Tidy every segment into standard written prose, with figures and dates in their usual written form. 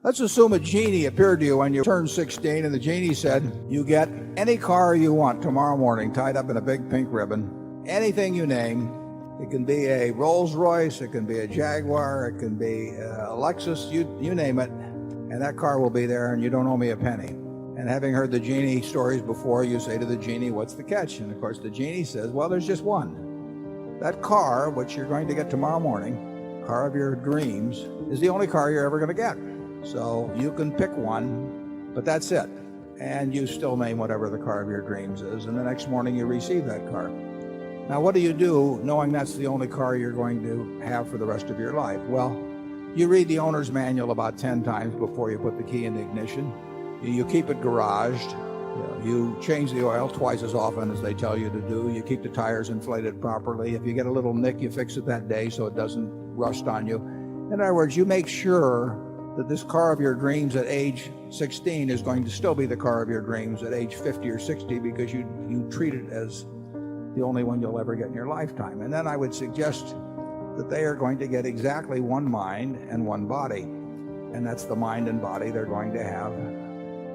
Let's assume a genie appeared to you when you turned 16, and the genie said, you get any car you want tomorrow morning tied up in a big pink ribbon, anything you name. It can be a Rolls Royce, it can be a Jaguar, it can be a Lexus, you name it, and that car will be there and you don't owe me a penny. And having heard the genie stories before, you say to the genie, what's the catch? And of course the genie says, well, there's just one. That car, which you're going to get tomorrow morning, car of your dreams, is the only car you're ever going to get. So you can pick one, but that's it. And you still name whatever the car of your dreams is, and the next morning you receive that car. Now, what do you do knowing that's the only car you're going to have for the rest of your life? Well, you read the owner's manual about 10 times before you put the key in the ignition. You keep it garaged. You change the oil twice as often as they tell you to do. You keep the tires inflated properly. If you get a little nick, you fix it that day so it doesn't rust on you. In other words, you make sure that this car of your dreams at age 16 is going to still be the car of your dreams at age 50 or 60 because you treat it as the only one you'll ever get in your lifetime. And then I would suggest that they are going to get exactly one mind and one body. And that's the mind and body they're going to have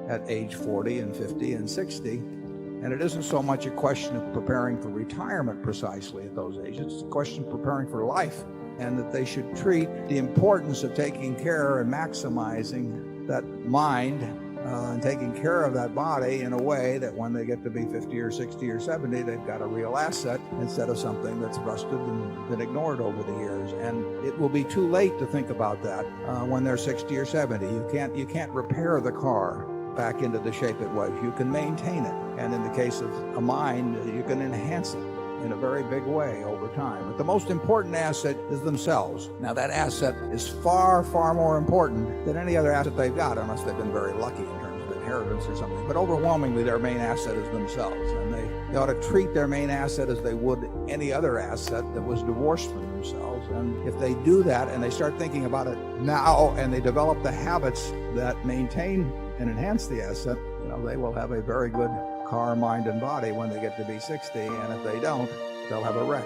at age 40 and 50 and 60. And it isn't so much a question of preparing for retirement precisely at those ages. It's a question of preparing for life. And that they should treat the importance of taking care and maximizing that mind and taking care of that body in a way that when they get to be 50 or 60 or 70, they've got a real asset instead of something that's rusted and been ignored over the years. And it will be too late to think about that when they're 60 or 70. You can't repair the car back into the shape it was. You can maintain it. And in the case of a mind, you can enhance it in a very big way over time. But the most important asset is themselves. Now that asset is far, far more important than any other asset they've got, unless they've been very lucky in terms of inheritance or something. But overwhelmingly, their main asset is themselves. And they ought to treat their main asset as they would any other asset that was divorced from themselves. And if they do that and they start thinking about it now and they develop the habits that maintain and enhance the asset, they will have a very good car, mind, and body when they get to be 60, and if they don't, they'll have a wreck.